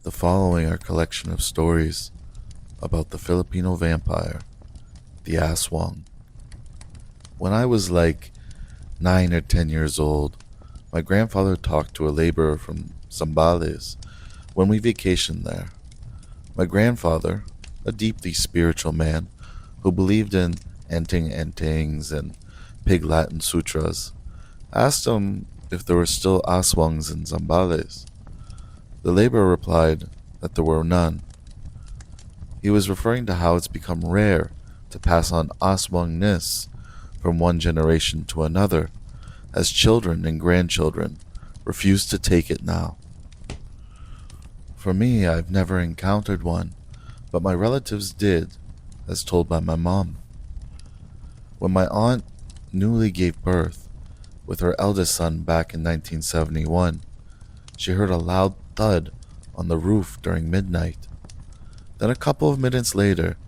The following are a collection of stories about the Filipino vampire, the Aswang. When I was like 9 or 10 years old, my grandfather talked to a laborer from Zambales when we vacationed there. My grandfather, a deeply spiritual man who believed in entings and pig Latin sutras, asked him if there were still Aswangs in Zambales. The laborer replied that there were none. He was referring to how it's become rare to pass on Aswangness from one generation to another, as children and grandchildren refuse to take it now. For me, I've never encountered one, but my relatives did, as told by my mom. When my aunt newly gave birth with her eldest son back in 1971, she heard a loud thud on the roof during midnight. Then a couple of minutes later,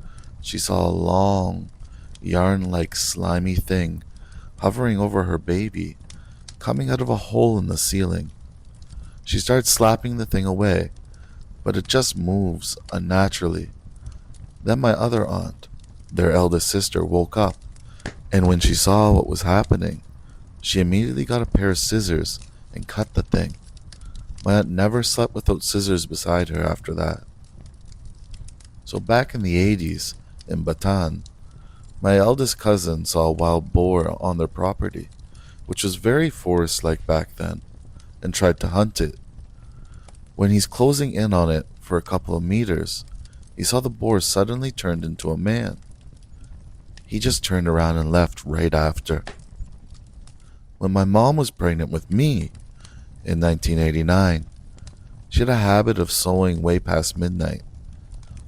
she saw a long, yarn-like slimy thing hovering over her baby, coming out of a hole in the ceiling. She started slapping the thing away, but it just moves unnaturally. Then my other aunt, their eldest sister, woke up, and when she saw what was happening, she immediately got a pair of scissors and cut the thing. My aunt never slept without scissors beside her after that. So back in the 80s, in Bataan, my eldest cousin saw a wild boar on their property, which was very forest-like back then, and tried to hunt it. When he's closing in on it for a couple of meters, he saw the boar suddenly turned into a man. He just turned around and left right after. When my mom was pregnant with me in 1989, she had a habit of sewing way past midnight.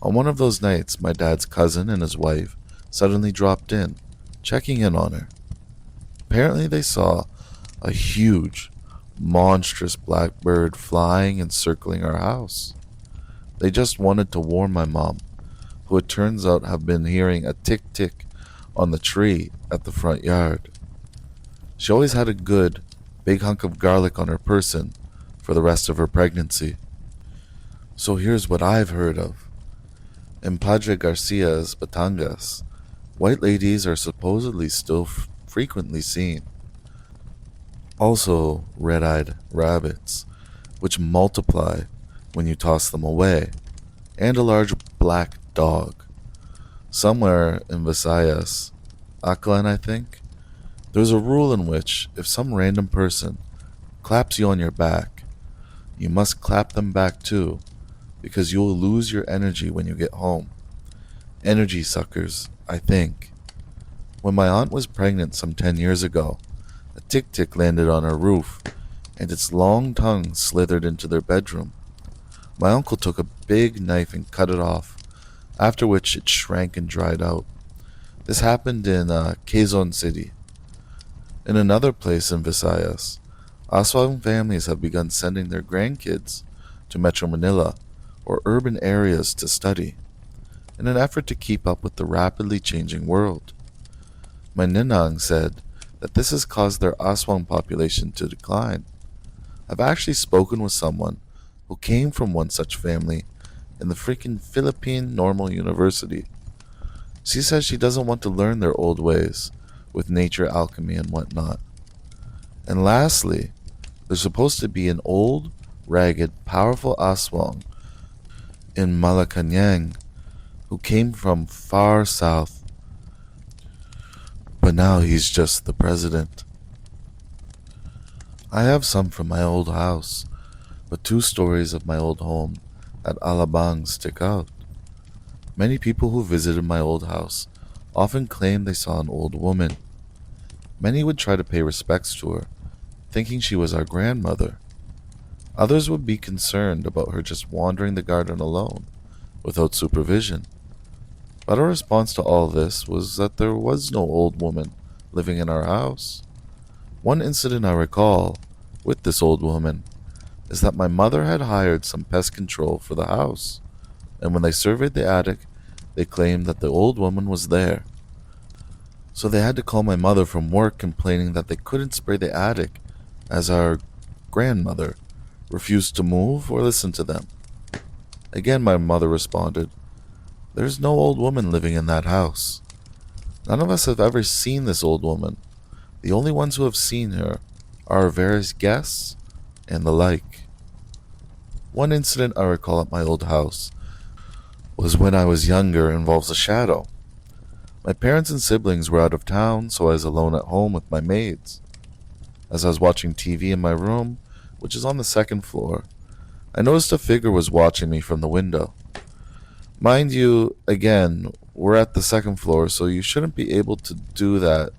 On one of those nights, my dad's cousin and his wife suddenly dropped in, checking in on her. Apparently they saw a huge, monstrous black bird flying and circling our house. They just wanted to warn my mom, who it turns out have been hearing a tick-tick on the tree at the front yard. She always had a good, big hunk of garlic on her person for the rest of her pregnancy. So here's what I've heard of. In Padre Garcia's Batangas, white ladies are supposedly still frequently seen. Also, red-eyed rabbits, which multiply when you toss them away, and a large black dog. Somewhere in Visayas, Aklan I think, there's a rule in which if some random person claps you on your back, you must clap them back too, because you'll lose your energy when you get home. Energy suckers, I think. When my aunt was pregnant some 10 years ago, a Tiktik landed on her roof, and its long tongue slithered into their bedroom. My uncle took a big knife and cut it off, after which it shrank and dried out. This happened in Quezon City. In another place in Visayas, Aswang families have begun sending their grandkids to Metro Manila or urban areas to study, in an effort to keep up with the rapidly changing world. My ninang said that this has caused their Aswang population to decline. I've actually spoken with someone who came from one such family in the freaking Philippine Normal University. She says she doesn't want to learn their old ways with nature alchemy and whatnot. And lastly, there's supposed to be an old, ragged, powerful Aswang in Malacanang who came from far south, but now he's just the president. I have some from my old house, but 2 stories of my old home at Alabang stick out. Many people who visited my old house often claimed they saw an old woman. Many would try to pay respects to her, thinking she was our grandmother. Others would be concerned about her just wandering the garden alone, without supervision. But our response to all this was that there was no old woman living in our house. One incident I recall with this old woman is that my mother had hired some pest control for the house, and when they surveyed the attic, they claimed that the old woman was there. So they had to call my mother from work complaining that they couldn't spray the attic as our grandmother refused to move or listen to them. Again, my mother responded, "There's no old woman living in that house. None of us have ever seen this old woman. The only ones who have seen her are our various guests and the like." One incident I recall at my old house was when I was younger involves a shadow. My parents and siblings were out of town, so I was alone at home with my maids. As I was watching TV in my room, which is on the second floor, I noticed a figure was watching me from the window. Mind you, again, we're at the second floor, so you shouldn't be able to do that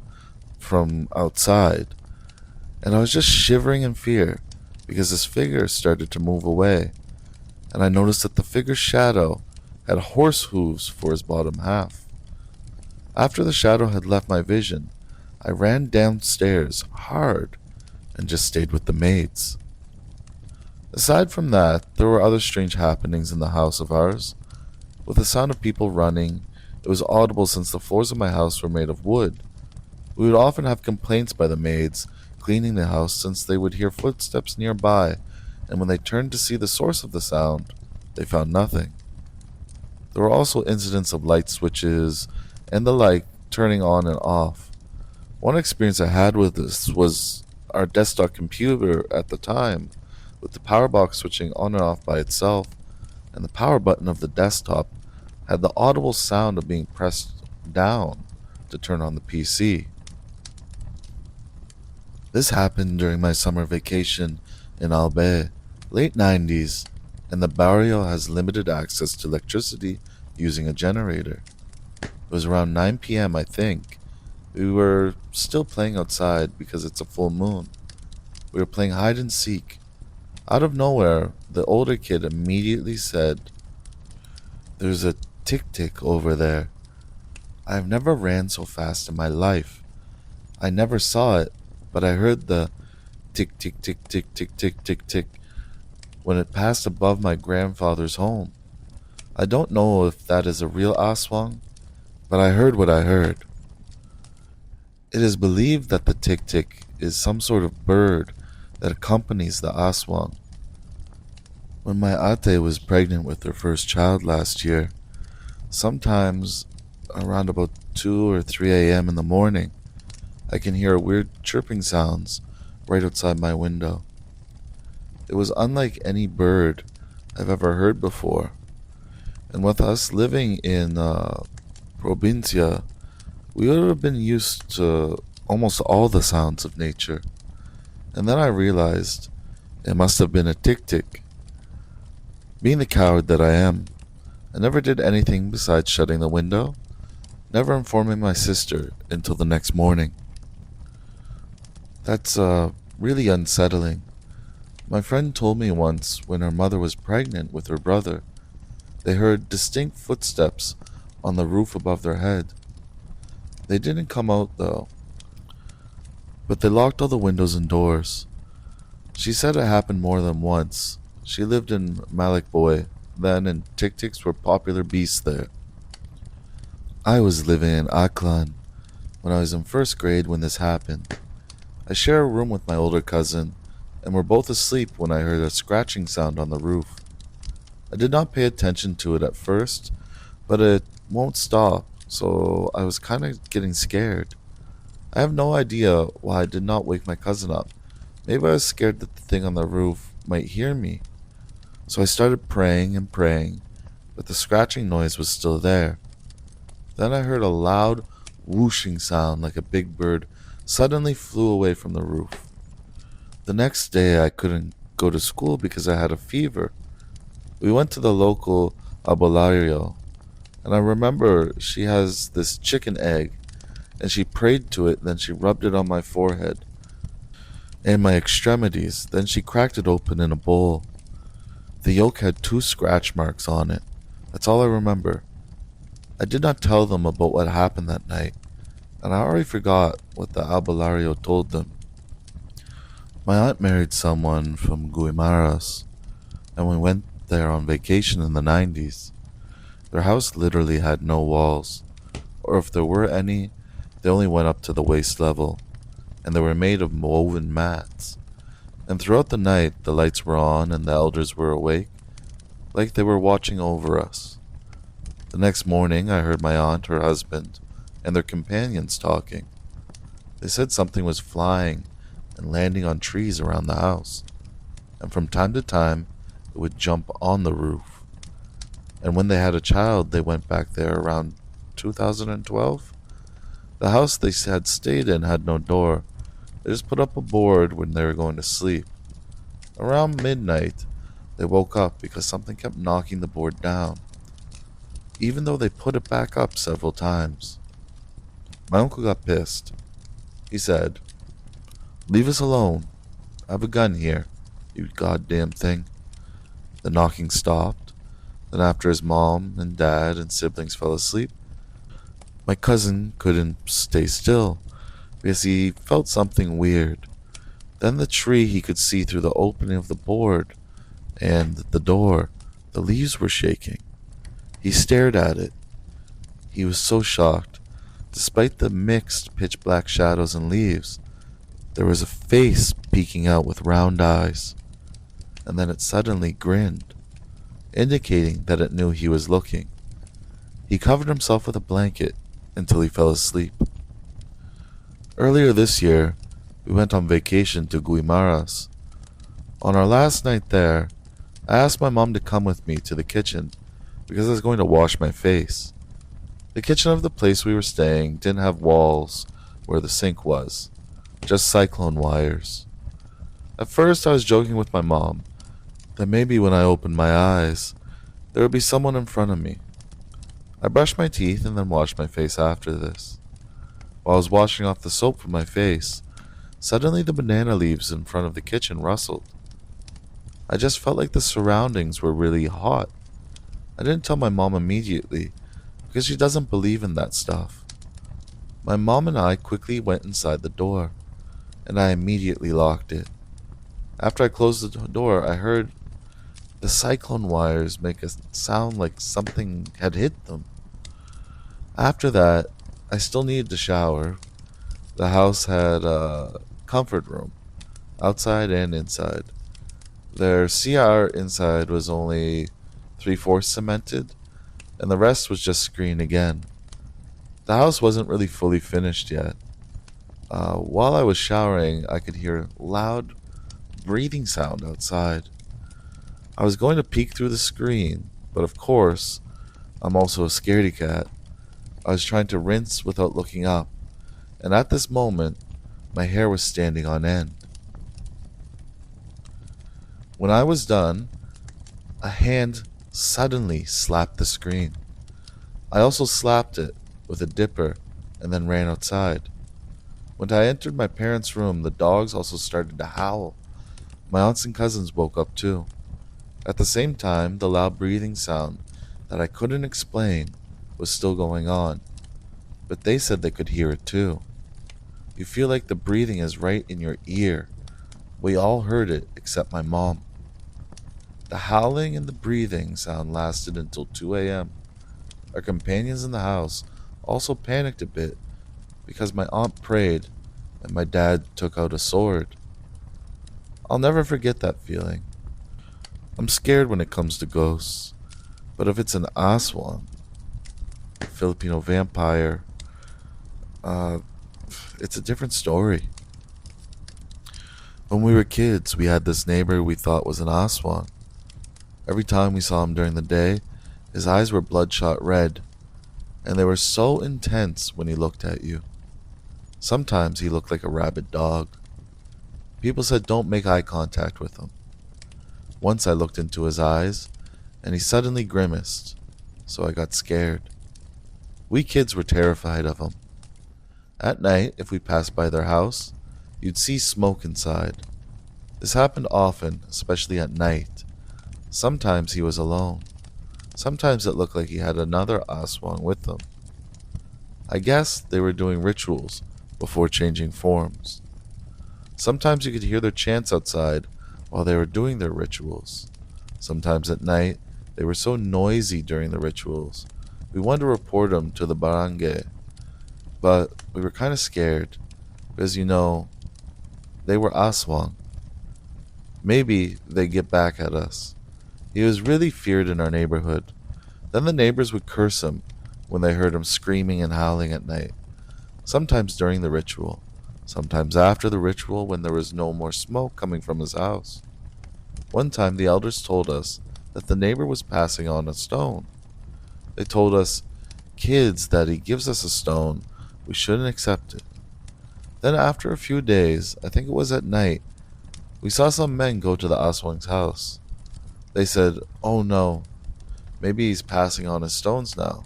from outside. And I was just shivering in fear because this figure started to move away, and I noticed that the figure's shadow had horse hooves for his bottom half. After the shadow had left my vision, I ran downstairs hard and just stayed with the maids. Aside from that, there were other strange happenings in the house of ours. With the sound of people running, it was audible since the floors of my house were made of wood. We would often have complaints by the maids cleaning the house since they would hear footsteps nearby, and when they turned to see the source of the sound, they found nothing. There were also incidents of light switches and the like turning on and off. One experience I had with this was our desktop computer at the time, with the power box switching on and off by itself, and the power button of the desktop had the audible sound of being pressed down to turn on the PC. This happened during my summer vacation in Albay, late 90s, and the barrio has limited access to electricity using a generator. It was around 9 p.m., I think. We were still playing outside because it's a full moon. We were playing hide and seek. Out of nowhere, the older kid immediately said, "There's a Tiktik over there." I've never ran so fast in my life. I never saw it, but I heard the tick tick tick tick tick tick tick tick when it passed above my grandfather's home. I don't know if that is a real Aswang, but I heard what I heard. It is believed that the tick tick is some sort of bird that accompanies the Aswang. When my ate was pregnant with her first child last year, sometimes around about 2 or 3 a.m. in the morning, I can hear weird chirping sounds right outside my window. It was unlike any bird I've ever heard before, and with us living in probinsya, we would have been used to almost all the sounds of nature. And then I realized it must have been a Tiktik. Being the coward that I am, I never did anything besides shutting the window, never informing my sister until the next morning. That's really unsettling. My friend told me once when her mother was pregnant with her brother, they heard distinct footsteps on the roof above their head. They didn't come out though, but they locked all the windows and doors. She said it happened more than once. She lived in Malikboy then, and Tiktiks were popular beasts there. I was living in Aklan when I was in first grade when this happened. I share a room with my older cousin, and we're both asleep when I heard a scratching sound on the roof. I did not pay attention to it at first, but it won't stop, so I was kind of getting scared. I have no idea why I did not wake my cousin up. Maybe I was scared that the thing on the roof might hear me. So I started praying and praying, but the scratching noise was still there. Then I heard a loud whooshing sound like a big bird suddenly flew away from the roof. The next day I couldn't go to school because I had a fever. We went to the local abolario, and I remember she has this chicken egg, and she prayed to it, then she rubbed it on my forehead and my extremities, then she cracked it open in a bowl. The yolk had 2 scratch marks on it. That's all I remember. I did not tell them about what happened that night, and I already forgot what the albulario told them. My aunt married someone from Guimaras, and we went there on vacation in the 90s. Their house literally had no walls, or if there were any, they only went up to the waist level, and they were made of woven mats. And throughout the night, the lights were on and the elders were awake, like they were watching over us. The next morning, I heard my aunt, her husband, and their companions talking. They said something was flying and landing on trees around the house, and from time to time, it would jump on the roof. And when they had a child, they went back there around 2012. The house they had stayed in had no door. They just put up a board when they were going to sleep. Around midnight, they woke up because something kept knocking the board down, even though they put it back up several times. My uncle got pissed. He said, "Leave us alone. I have a gun here, you goddamn thing." The knocking stopped. Then after his mom and dad and siblings fell asleep, my cousin couldn't stay still because he felt something weird. Then the tree he could see through the opening of the board and the door, the leaves were shaking. He stared at it. He was so shocked. Despite the mixed pitch black shadows and leaves, there was a face peeking out with round eyes, and then it suddenly grinned, indicating that it knew he was looking. He covered himself with a blanket until he fell asleep. Earlier this year, we went on vacation to Guimaras. On our last night there, I asked my mom to come with me to the kitchen because I was going to wash my face. The kitchen of the place we were staying didn't have walls where the sink was, just cyclone wires. At first, I was joking with my mom that maybe when I opened my eyes, there would be someone in front of me. I brushed my teeth and then washed my face after this. While I was washing off the soap from my face, suddenly the banana leaves in front of the kitchen rustled. I just felt like the surroundings were really hot. I didn't tell my mom immediately because she doesn't believe in that stuff. My mom and I quickly went inside the door, and I immediately locked it. After I closed the door, I heard the cyclone wires make a sound like something had hit them. After that, I still needed to shower. The house had a comfort room, outside and inside. Their CR inside was only 3/4 cemented, and the rest was just screen again. The house wasn't really fully finished yet. While I was showering, I could hear loud breathing sound outside. I was going to peek through the screen, but of course, I'm also a scaredy cat. I was trying to rinse without looking up, and at this moment, my hair was standing on end. When I was done, a hand suddenly slapped the screen. I also slapped it with a dipper and then ran outside. When I entered my parents' room, the dogs also started to howl. My aunts and cousins woke up too. At the same time, the loud breathing sound that I couldn't explain was still going on, but they said they could hear it too. You feel like the breathing is right in your ear. We all heard it except my mom. The howling and the breathing sound lasted until 2 a.m. Our companions in the house also panicked a bit because my aunt prayed and my dad took out a sword. I'll never forget that feeling. I'm scared when it comes to ghosts, but if it's an Aswang, a Filipino vampire, it's a different story. When we were kids, we had this neighbor we thought was an Aswang. Every time we saw him during the day, his eyes were bloodshot red, and they were so intense when he looked at you. Sometimes he looked like a rabid dog. People said don't make eye contact with him. Once I looked into his eyes, and he suddenly grimaced, so I got scared. We kids were terrified of him. At night, if we passed by their house, you'd see smoke inside. This happened often, especially at night. Sometimes he was alone. Sometimes it looked like he had another Aswang with him. I guess they were doing rituals before changing forms. Sometimes you could hear their chants outside while they were doing their rituals. Sometimes at night, they were so noisy during the rituals, we wanted to report them to the barangay. But we were kind of scared, because they were Aswang. Maybe they'd get back at us. He was really feared in our neighborhood. Then the neighbors would curse him when they heard him screaming and howling at night, sometimes during the ritual, sometimes after the ritual when there was no more smoke coming from his house. One time the elders told us that the neighbor was passing on a stone. They told us, kids, that he gives us a stone, we shouldn't accept it. Then after a few days, I think it was at night, we saw some men go to the Aswang's house. They said, oh no, maybe he's passing on his stones now.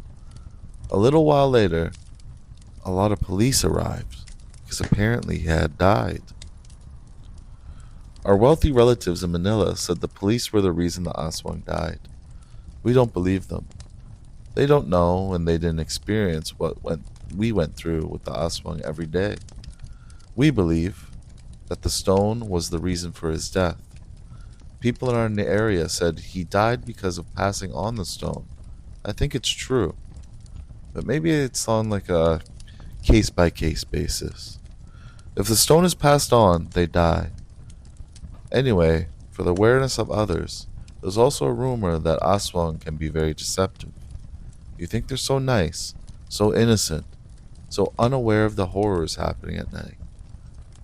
A little while later, a lot of police arrived, because apparently he had died. Our wealthy relatives in Manila said the police were the reason the Aswang died. We don't believe them. They don't know and they didn't experience we went through with the Aswang every day. We believe that the stone was the reason for his death. People in our area said he died because of passing on the stone. I think it's true, but maybe it's on like a case-by-case basis. If the stone is passed on, they die. Anyway, for the awareness of others, there's also a rumor that Aswang can be very deceptive. You think they're so nice, so innocent, so unaware of the horrors happening at night.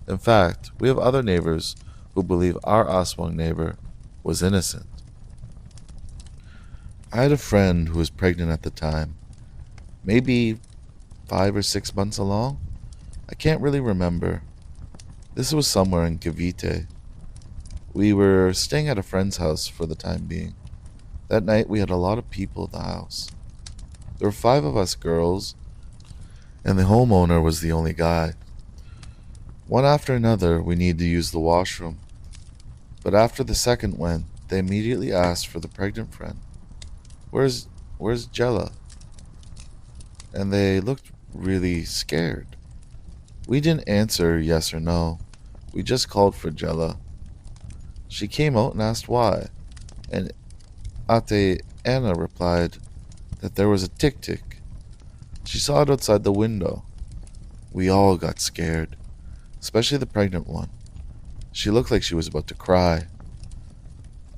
In fact, we have other neighbors who believe our Aswang neighbor was innocent. I had a friend who was pregnant at the time, maybe 5 or 6 months along. I can't really remember. This was somewhere in Cavite. We were staying at a friend's house for the time being. That night we had a lot of people at the house. There were 5 of us girls, and the homeowner was the only guy. One after another, we needed to use the washroom. But after the second went, they immediately asked for the pregnant friend. Where's Jella? And they looked really scared. We didn't answer yes or no. We just called for Jella. She came out and asked why, and Ate Anna replied that there was a Tiktik. She saw it outside the window. We all got scared, especially the pregnant one. She looked like she was about to cry.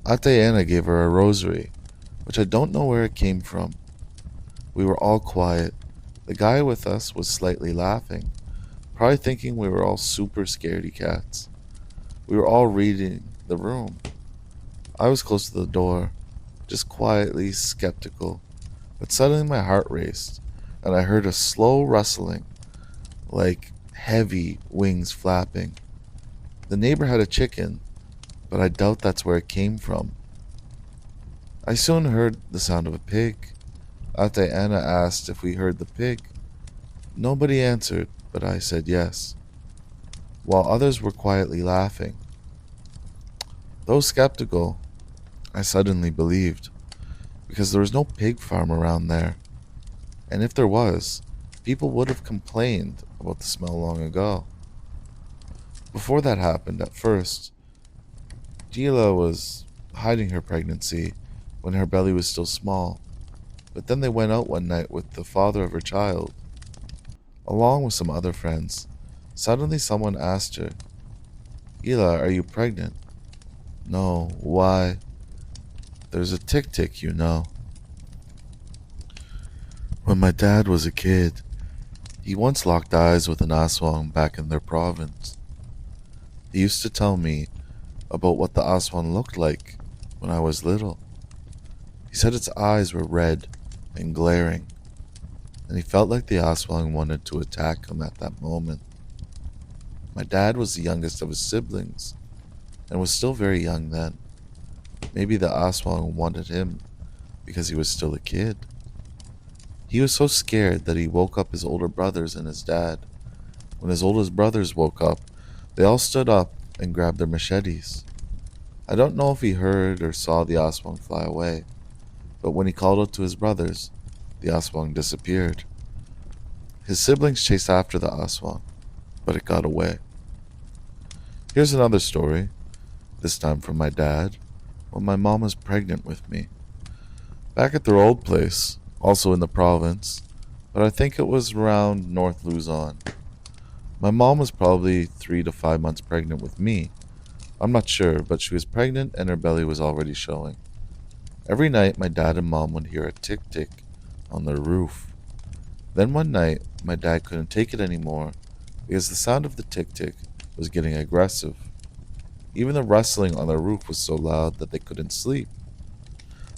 Ate Anna gave her a rosary, which I don't know where it came from. We were all quiet. The guy with us was slightly laughing, probably thinking we were all super scaredy cats. We were all reading the room. I was close to the door, just quietly skeptical, but suddenly my heart raced, and I heard a slow rustling, like heavy wings flapping. The neighbor had a chicken, but I doubt that's where it came from. I soon heard the sound of a pig. Ate Anna asked if we heard the pig. Nobody answered, but I said yes, while others were quietly laughing. Though skeptical, I suddenly believed, because there was no pig farm around there, and if there was, people would have complained about the smell long ago. Before that happened, at first, Gila was hiding her pregnancy when her belly was still small, but then they went out one night with the father of her child, along with some other friends. Suddenly someone asked her, Gila, are you pregnant? No, why? There's a Tiktik, you know. When my dad was a kid, he once locked eyes with an Aswang back in their province. He used to tell me about what the Aswang looked like when I was little. He said its eyes were red and glaring, and he felt like the Aswang wanted to attack him at that moment. My dad was the youngest of his siblings, and was still very young then. Maybe the Aswang wanted him because he was still a kid. He was so scared that he woke up his older brothers and his dad. When his oldest brothers woke up, they all stood up and grabbed their machetes. I don't know if he heard or saw the Aswang fly away, but when he called out to his brothers, the Aswang disappeared. His siblings chased after the Aswang, but it got away. Here's another story, this time from my dad, when my mom was pregnant with me. Back at their old place, also in the province, but I think it was around North Luzon. My mom was probably 3 to 5 months pregnant with me. I'm not sure, but she was pregnant and her belly was already showing. Every night, my dad and mom would hear a tick tick on their roof. Then one night, my dad couldn't take it anymore because the sound of the tick tick was getting aggressive. Even the rustling on the roof was so loud that they couldn't sleep.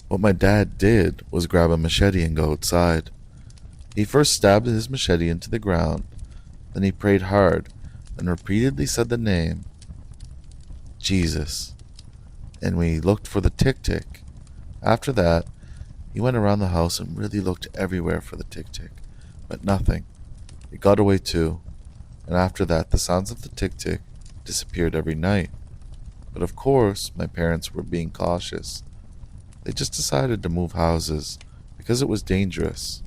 What my dad did was grab a machete and go outside. He first stabbed his machete into the ground, then he prayed hard and repeatedly said the name, Jesus, and we looked for the tick tick. After that, he went around the house and really looked everywhere for the tick tick, but nothing. It got away too, and after that, the sounds of the tick tick disappeared every night. But of course, my parents were being cautious. They just decided to move houses because it was dangerous.